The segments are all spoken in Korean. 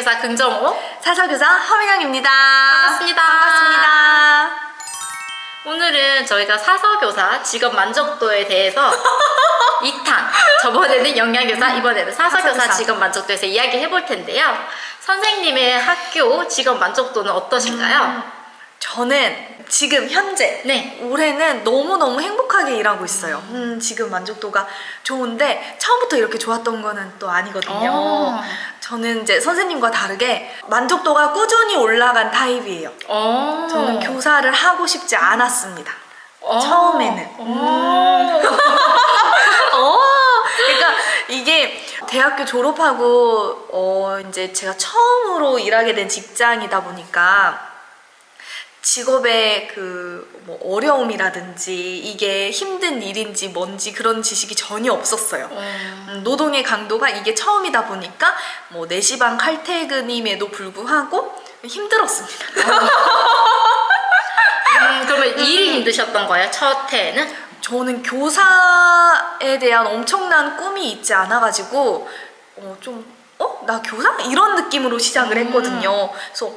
영양교사 긍정호, 사서교사 허민영입니다. 반갑습니다. 반갑습니다. 오늘은 저희가 사서교사 직업 만족도에 대해서 2탄, 저번에는 영양교사, 이번에는 사서교사 사서교사. 직업 만족도에서 이야기 해볼 텐데요. 선생님의 학교 직업 만족도는 어떠신가요? 저는 지금 현재 네. 올해는 너무너무 행복하게 일하고 있어요. 지금 만족도가 좋은데 처음부터 이렇게 좋았던 거는 또 아니거든요. 저는 이제 선생님과 다르게 만족도가 꾸준히 올라간 타입이에요. 저는 교사를 하고 싶지 않았습니다. 처음에는. 그러니까 이게 대학교 졸업하고 이제 제가 처음으로 일하게 된 직장이다 보니까 직업의 뭐 어려움이라든지 이게 힘든 일인지 뭔지 그런 지식이 전혀 없었어요. 노동의 강도가 이게 처음이다 보니까 뭐 4시 반 칼퇴근임에도 불구하고 힘들었습니다. 그러면 일이 힘드셨던 거예요? 첫 해에는? 저는 교사에 대한 엄청난 꿈이 있지 않아가지고 나 교사? 이런 느낌으로 시작을 했거든요. 그래서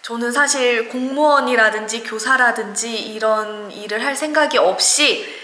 저는 사실 공무원이라든지 교사라든지 이런 일을 할 생각이 없이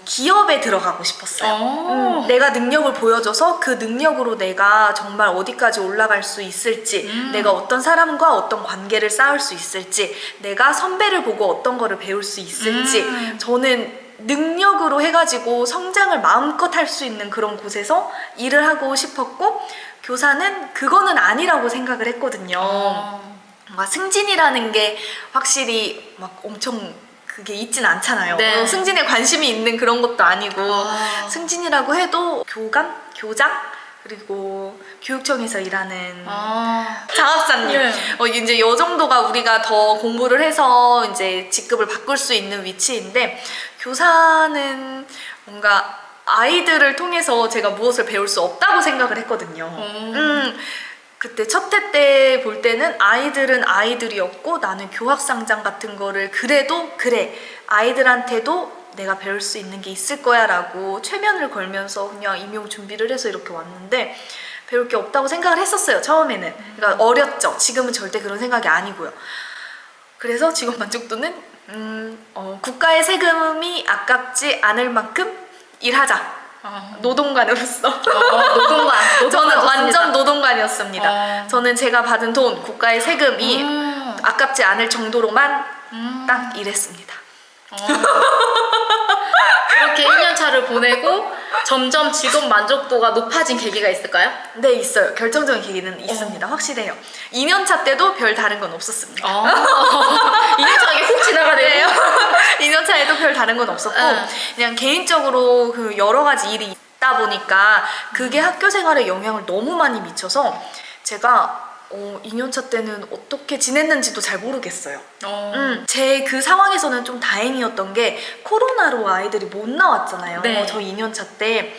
기업에 들어가고 싶었어요. 내가 능력을 보여줘서 그 능력으로 내가 정말 어디까지 올라갈 수 있을지, 내가 어떤 사람과 어떤 관계를 쌓을 수 있을지, 내가 선배를 보고 어떤 거를 배울 수 있을지, 저는 능력으로 해가지고 성장을 마음껏 할 수 있는 그런 곳에서 일을 하고 싶었고, 교사는 그거는 아니라고 생각을 했거든요. 뭔가 승진이라는 게 확실히 막 엄청 그게 있진 않잖아요. 네. 승진에 관심이 있는 그런 것도 아니고 승진이라고 해도 교감, 교장, 그리고 교육청에서 일하는 장학사님. 네. 이제 요 정도가 우리가 더 공부를 해서 이제 직급을 바꿀 수 있는 위치인데, 교사는 뭔가 아이들을 통해서 제가 무엇을 배울 수 없다고 생각을 했거든요. 그때 첫 해 때 볼 때는 아이들은 아이들이었고 나는 교학상장 같은 거를 그래도 그래 아이들한테도 내가 배울 수 있는 게 있을 거야 라고 최면을 걸면서 그냥 임용 준비를 해서 이렇게 왔는데 배울 게 없다고 생각을 했었어요. 처음에는. 그러니까 어렸죠. 지금은 절대 그런 생각이 아니고요. 그래서 직업 만족도는 국가의 세금이 아깝지 않을 만큼 일하자. 노동관으로서. 저는 완전 노동관이었습니다. 저는 제가 받은 돈, 국가의 세금이 아깝지 않을 정도로만 딱 일했습니다. 그렇게 1년 차를 보내고 점점 직업 만족도가 높아진 계기가 있을까요? 네, 있어요. 결정적인 계기는 있습니다. 확실해요. 2년 차 때도 별 다른 건 없었습니다. 2년 차에 훅 지나가네요. 2년 차에도 별 다른 건 없었고 그냥 개인적으로 그 여러 가지 일이 있다 보니까 그게 학교 생활에 영향을 너무 많이 미쳐서 제가 2년차 때는 어떻게 지냈는지도 잘 모르겠어요. 제 그 상황에서는 좀 다행이었던 게 코로나로 아이들이 못 나왔잖아요. 네. 저 2년차 때.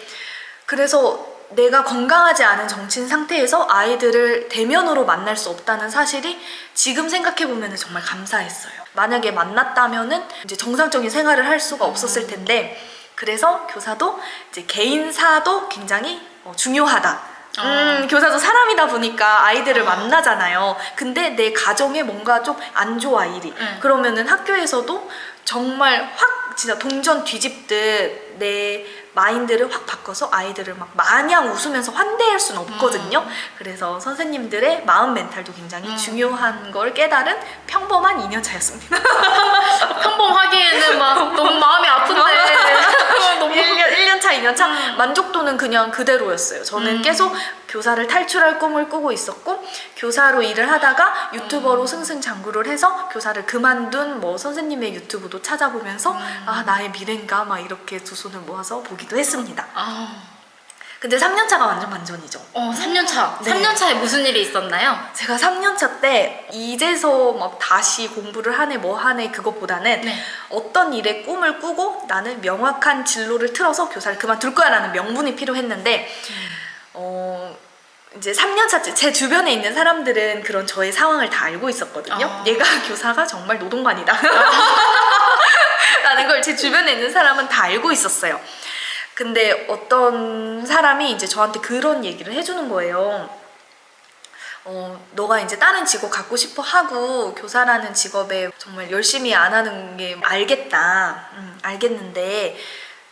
그래서 내가 건강하지 않은 정신 상태에서 아이들을 대면으로 만날 수 없다는 사실이 지금 생각해보면 정말 감사했어요. 만약에 만났다면은 이제 정상적인 생활을 할 수가 없었을 텐데, 그래서 교사도 이제 개인사도 굉장히 중요하다. 교사도 사람이다 보니까 아이들을 만나잖아요. 근데 내 가정에 뭔가 좀 안 좋아 일이. 그러면은 학교에서도 정말 확 진짜 동전 뒤집듯 내 마인드를 확 바꿔서 아이들을 막 마냥 웃으면서 환대할 수는 없거든요. 그래서 선생님들의 마음 멘탈도 굉장히 중요한 걸 깨달은 평범한 2년차였습니다. 평범하기에는 막 너무 마음이 아픈데. 1년차, 2년차 만족도는 그냥 그대로였어요. 저는 계속 교사를 탈출할 꿈을 꾸고 있었고, 교사로 일을 하다가 유튜버로 승승장구를 해서 교사를 그만둔 선생님의 유튜브도 찾아보면서 나의 미래인가 막 이렇게 두 손을 모아서 보기도 했습니다. 근데 3년차가 완전 반전이죠. 3년차. 네. 3년차에 무슨 일이 있었나요? 제가 3년차 때 이제서 막 다시 공부를 하네 뭐 하네 그것보다는 어떤 일에 꿈을 꾸고 나는 명확한 진로를 틀어서 교사를 그만둘 거야 라는 명분이 필요했는데 이제 3년차 때 제 주변에 있는 사람들은 그런 저의 상황을 다 알고 있었거든요. 얘가 교사가 정말 노동관이다 라는 걸 제 주변에 있는 사람은 다 알고 있었어요. 근데 어떤 사람이 이제 저한테 그런 얘기를 해주는 거예요. 너가 이제 다른 직업 갖고 싶어 하고 교사라는 직업에 정말 열심히 안 하는 게 알겠다. 알겠는데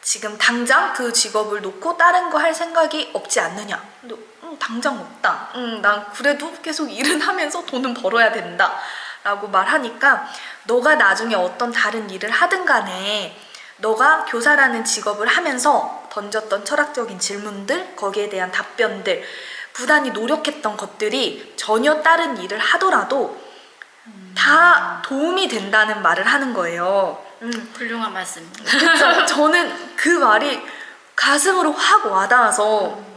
지금 당장 그 직업을 놓고 다른 거 할 생각이 없지 않느냐? 근데 당장 없다. 난 그래도 계속 일은 하면서 돈은 벌어야 된다. 라고 말하니까 너가 나중에 어떤 다른 일을 하든 간에 너가 교사라는 직업을 하면서 던졌던 철학적인 질문들, 거기에 대한 답변들, 부단히 노력했던 것들이 전혀 다른 일을 하더라도 다 도움이 된다는 말을 하는 거예요. 훌륭한 말씀입니다. 그래서 저는 그 말이 가슴으로 확 와닿아서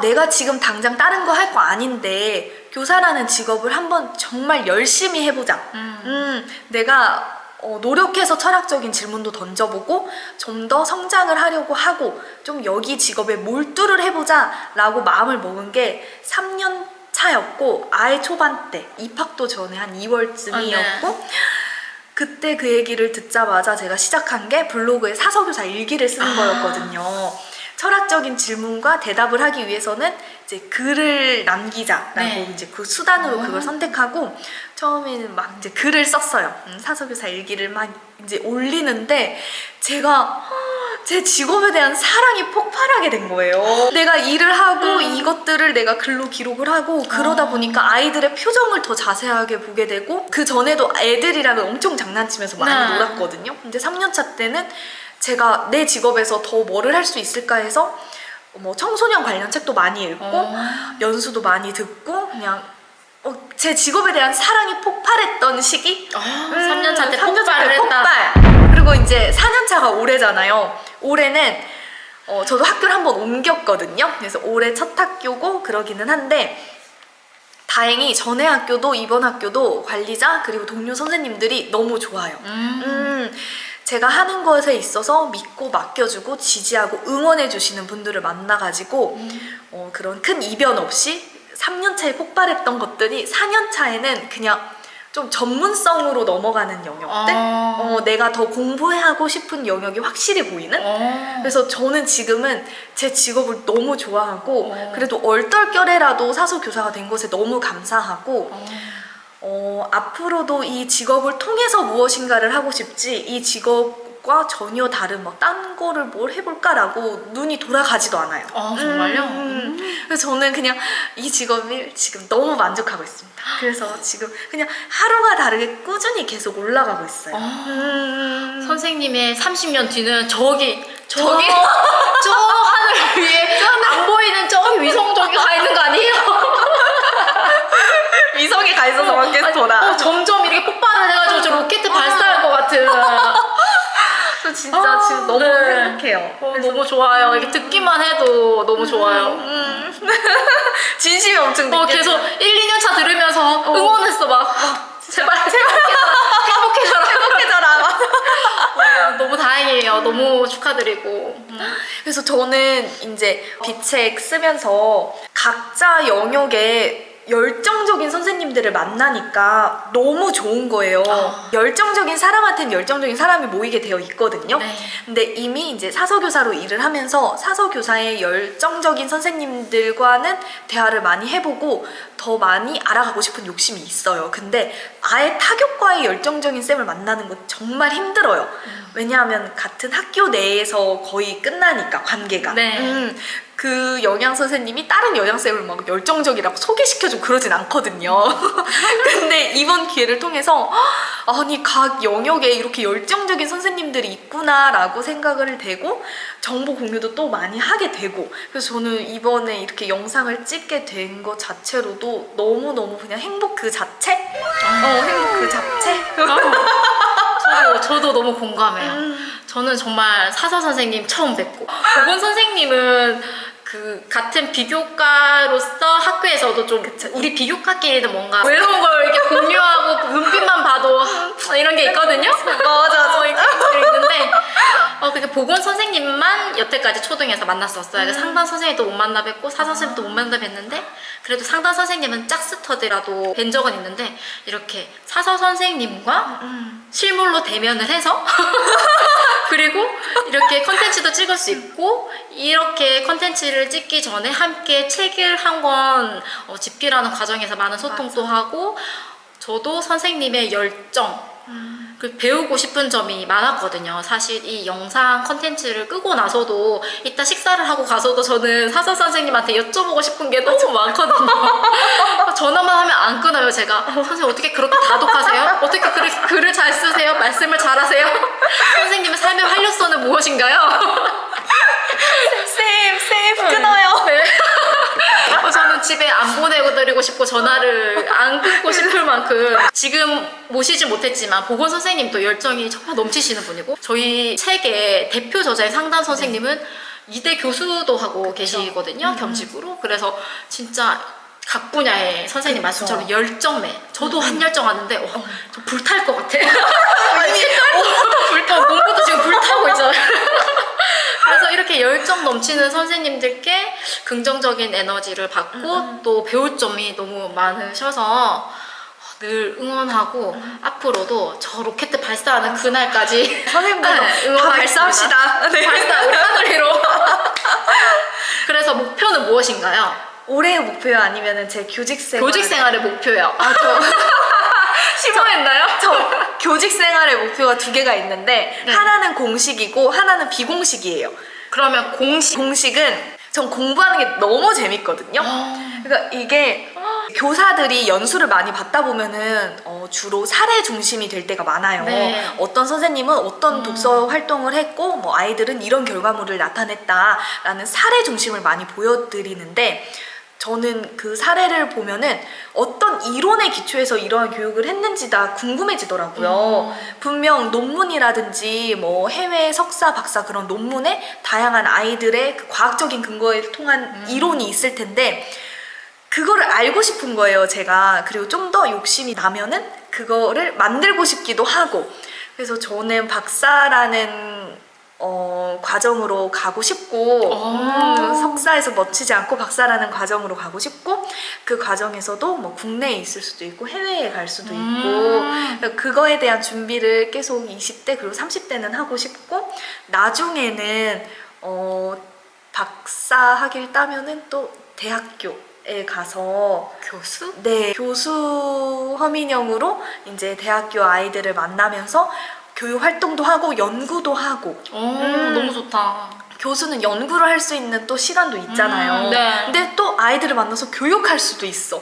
내가 지금 당장 다른 거 할 거 아닌데 교사라는 직업을 한번 정말 열심히 해보자. 내가 노력해서 철학적인 질문도 던져보고 좀 더 성장을 하려고 하고 좀 여기 직업에 몰두를 해보자 라고 마음을 먹은 게 3년 차였고 아예 초반 때 입학도 전에 한 2월쯤이었고 그때 그 얘기를 듣자마자 제가 시작한 게 블로그에 사서교사 일기를 쓰는 거였거든요. 철학적인 질문과 대답을 하기 위해서는 이제 글을 남기자라고 이제 그 수단으로 그걸 선택하고 처음에는 막 이제 글을 썼어요. 사서교사 일기를 막 이제 올리는데 제가 제 직업에 대한 사랑이 폭발하게 된 거예요. 내가 일을 하고 이것들을 내가 글로 기록을 하고 그러다 보니까 아이들의 표정을 더 자세하게 보게 되고 그 전에도 애들이랑 엄청 장난치면서 많이 놀았거든요. 근데 3년차 때는 제가 내 직업에서 더 뭐를 할 수 있을까 해서 뭐 청소년 관련 책도 많이 읽고 연수도 많이 듣고 그냥 제 직업에 대한 사랑이 폭발했던 시기? 3년차 때 3년차 폭발을 때 했다. 폭발! 그리고 이제 4년차가 올해잖아요. 올해는 저도 학교를 한번 옮겼거든요. 그래서 올해 첫 학교고 그러기는 한데 다행히 전에 학교도 이번 학교도 관리자 그리고 동료 선생님들이 너무 좋아요. 제가 하는 것에 있어서 믿고 맡겨주고 지지하고 응원해주시는 분들을 만나가지고 그런 큰 이변 없이 3년차에 폭발했던 것들이 4년차에는 그냥 좀 전문성으로 넘어가는 영역들 내가 더 공부하고 싶은 영역이 확실히 보이는 그래서 저는 지금은 제 직업을 너무 좋아하고 그래도 얼떨결에라도 사서교사가 된 것에 너무 감사하고 앞으로도 이 직업을 통해서 무엇인가를 하고 싶지 이 직업과 전혀 다른 뭐 딴 거를 뭘 해볼까라고 눈이 돌아가지도 않아요. 정말요? 그래서 저는 그냥 이 직업을 지금 너무 만족하고 있습니다. 그래서 지금 그냥 하루가 다르게 꾸준히 계속 올라가고 있어요. 선생님의 30년 뒤는 저기 저 하늘 위에 안 보이는 저기 위성적이 가 있는 거 아니에요? 위성이 가 있어서 계속 돌아. 점점 이렇게 폭발을 해가지고 저 로켓 발사할 것 같은. 저 진짜 지금 너무 행복해요. 너무 좋아요. 이게 듣기만 해도 너무 좋아요. 진심이 엄청 느껴져. 계속 1, 2년 차 들으면서 응원했어 막. 제발 행복해져라. 행복해져라. 너무 다행이에요. 너무 축하드리고. 그래서 저는 이제 비책 쓰면서 각자 영역에 열정적인 선생님들을 만나니까 너무 좋은 거예요. 열정적인 사람한테는 열정적인 사람이 모이게 되어 있거든요. 근데 이미 이제 사서교사로 일을 하면서 사서교사의 열정적인 선생님들과는 대화를 많이 해보고 더 많이 알아가고 싶은 욕심이 있어요. 근데 아예 타격과의 열정적인 쌤을 만나는 건 정말 힘들어요. 왜냐하면 같은 학교 내에서 거의 끝나니까 관계가. 그 영양 선생님이 다른 영양쌤을 막 열정적이라고 소개시켜주고 그러진 않거든요. 근데 이번 기회를 통해서 아니 각 영역에 이렇게 열정적인 선생님들이 있구나라고 생각을 되고 정보 공유도 또 많이 하게 되고 그래서 저는 이번에 이렇게 영상을 찍게 된 것 자체로도 너무너무 그냥 행복 그 자체? 행복 그 자체? 저도 너무 공감해요. 저는 정말 사서 선생님 처음 뵙고 보건 선생님은 그 같은 비교과로서 학교에서도 좀 우리 비교과끼리는 뭔가 외로운 걸 이렇게 공유하고 눈빛만 봐도 이런 게 있거든요. 맞아. 이렇게 있는데 근데 보건 선생님만 여태까지 초등에서 만났었어요. 그래서 상담 선생님도 못 만나 뵙고 사서 선생님도 못 만나 뵀는데 그래도 상담 선생님은 짝스터디라도 뵌 적은 있는데 이렇게 사서 선생님과 실물로 대면을 해서 그리고 이렇게 컨텐츠도 찍을 수 있고 이렇게 컨텐츠를 찍기 전에 함께 책을 한 권 집필하는 과정에서 많은 소통도 하고 저도 선생님의 열정 그 배우고 싶은 점이 많았거든요. 사실 이 영상 컨텐츠를 끄고 나서도 이따 식사를 하고 가서도 저는 사서 선생님한테 여쭤보고 싶은 게 너무 많거든요. 전화만 하면 안 끊어요. 제가 선생님 어떻게 그렇게 다독하세요? 어떻게 그렇게 글을 잘 쓰세요? 말씀을 잘하세요? 선생님의 삶의 활력소는 무엇인가요? 쌤 끊어요. 네. 저는 집에 안 보내드리고 싶고 전화를 안 끊고 싶을 만큼 지금 모시지 못했지만 보건 선생님도 열정이 정말 넘치시는 분이고 저희 책의 대표 저자인 상담 선생님은 이대 교수도 하고 계시거든요. 겸직으로. 그래서 진짜 각 분야의 선생님 말씀처럼 열정매. 저도 한열정하는데 저 불탈 것 같아. 불타. 공부도 지금 불타고 있잖아요. 그래서 이렇게 열정 넘치는 선생님들께 긍정적인 에너지를 받고 또 배울 점이 너무 많으셔서 늘 응원하고 앞으로도 저 로켓 발사하는 그날까지 선생님들 네, 다 발사합시다. 네. 발사 우리 하늘 위로. 그래서 목표는 무엇인가요? 올해의 목표요? 아니면 제 교직 생활? 교직 생활의 목표요. 심오했나요? 저 교직 생활의 목표가 두 개가 있는데 네. 하나는 공식이고 하나는 비공식이에요. 그러면 공식은 전 공부하는 게 너무 재밌거든요. 그러니까 이게 교사들이 연수를 많이 받다 보면은 주로 사례 중심이 될 때가 많아요. 네. 어떤 선생님은 어떤 독서 활동을 했고 뭐 아이들은 이런 결과물을 나타냈다라는 사례 중심을 많이 보여드리는데 저는 그 사례를 보면은 어떤 이론에 기초해서 이러한 교육을 했는지 다 궁금해지더라고요. 분명 논문이라든지 뭐 해외 석사, 박사 그런 논문에 다양한 아이들의 그 과학적인 근거에 통한 이론이 있을 텐데 그거를 알고 싶은 거예요, 제가. 그리고 좀 더 욕심이 나면은 그거를 만들고 싶기도 하고. 그래서 저는 박사라는 과정으로 가고 싶고 석사에서 멈추지 않고 박사라는 과정으로 가고 싶고 그 과정에서도 뭐 국내에 있을 수도 있고 해외에 갈 수도 있고 그거에 대한 준비를 계속 20대 그리고 30대는 하고 싶고 나중에는 박사 학위를 따면은 또 대학교에 가서 교수? 네, 교수 허민영으로 이제 대학교 아이들을 만나면서 교육 활동도 하고 연구도 하고. 너무 좋다. 교수는 연구를 할 수 있는 또 시간도 있잖아요. 네. 근데 또 아이들을 만나서 교육할 수도 있어.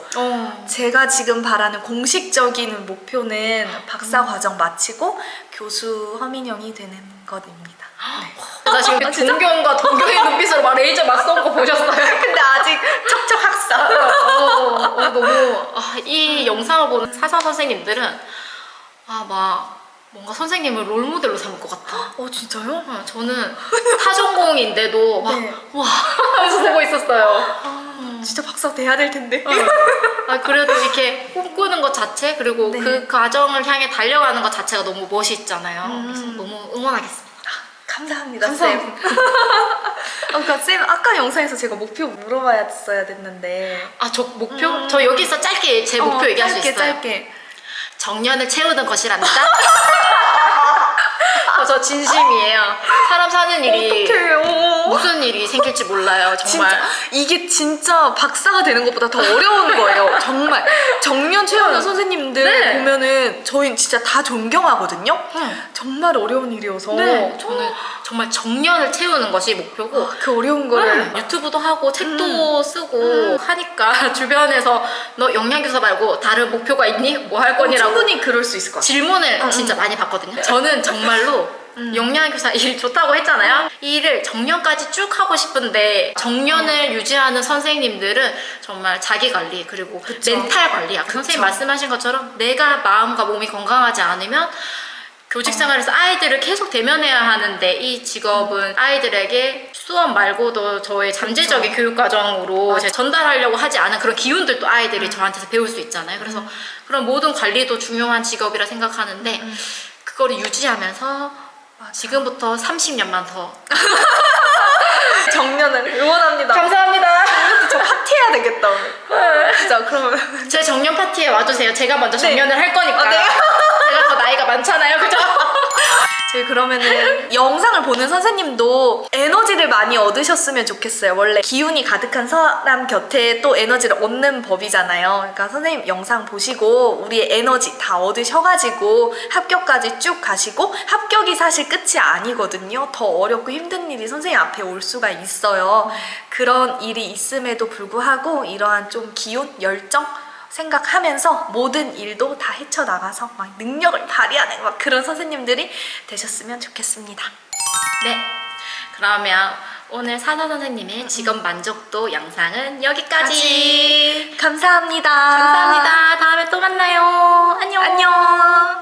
제가 지금 바라는 공식적인 목표는 박사 과정 마치고 교수 허민영이 되는 것입니다. 네. 나 지금 동경과 동경의 눈빛으로 막 레이저 막 쏜 거 보셨어요? 근데 아직 척척 학사. 너무 이 영상을 보는 사사 선생님들은 막 뭔가 선생님을 롤모델로 삼을 것 같아. 진짜요? 저는 타전공인데도 막 네. 와 하면서 보고 있었어요. 진짜 박사 돼야 될 텐데. 그래도 이렇게 꿈꾸는 것 자체 그리고 네. 그 과정을 향해 달려가는 것 자체가 너무 멋있잖아요. 그래서 너무 응원하겠습니다. 감사합니다, 감사합니다. 쌤. 그러니까 쌤 아까 영상에서 제가 목표 물어봐야 됐는데. 저 목표? 저 여기서 짧게 제 목표 얘기할 수 있어요. 짧게. 정년을 채우는 것이랍니다. 저 진심이에요. 사람 사는 일이 어떡해요. 무슨 일이 생길지 몰라요. 정말. 진짜 이게 진짜 박사가 되는 것보다 더 어려운 거예요. 정말 정년 채우는 선생님들 네. 보면은 저희 진짜 다 존경하거든요. 응. 정말 어려운 일이어서. 네, 저는 정말 정년을 채우는 것이 목표고 그 어려운 거를 유튜브도 하고 책도 쓰고 하니까 주변에서 너 영양교사 말고 다른 목표가 있니? 뭐 할 거니라고 충분히 그럴 수 있을 것 같아요. 질문을 진짜 많이 받거든요. 저는 정말로 영양교사 일 좋다고 했잖아요. 이 일을 정년까지 쭉 하고 싶은데 정년을 유지하는 선생님들은 정말 자기 관리 그리고 멘탈 관리 아까 선생님 말씀하신 것처럼 내가 마음과 몸이 건강하지 않으면 교직 생활에서 아이들을 계속 대면해야 하는데 이 직업은 아이들에게 수업 말고도 저의 잠재적인 교육 과정으로 제가 전달하려고 하지 않은 그런 기운들도 아이들이 저한테서 배울 수 있잖아요. 그래서 그런 모든 관리도 중요한 직업이라 생각하는데 그거를 유지하면서 지금부터 30년만 더 정년을 응원합니다. 감사합니다. 저 파티해야 되겠다 오늘. 진짜 그러면 제 정년 파티에 와주세요. 제가 먼저 정년을 할 거니까 네. 제가 더 나이가 많잖아요. 그죠? 저희 그러면은 영상을 보는 선생님도 에너지를 많이 얻으셨으면 좋겠어요. 원래 기운이 가득한 사람 곁에 또 에너지를 얻는 법이잖아요. 그러니까 선생님 영상 보시고 우리의 에너지 다 얻으셔가지고 합격까지 쭉 가시고, 합격이 사실 끝이 아니거든요. 더 어렵고 힘든 일이 선생님 앞에 올 수가 있어요. 그런 일이 있음에도 불구하고 이러한 좀 기운, 열정 생각하면서 모든 일도 다 헤쳐나가서 막 능력을 발휘하는 막 그런 선생님들이 되셨으면 좋겠습니다. 네. 그러면 오늘 사사 선생님의 직업 만족도 영상은 여기까지. 감사합니다. 감사합니다. 다음에 또 만나요. 안녕. 안녕.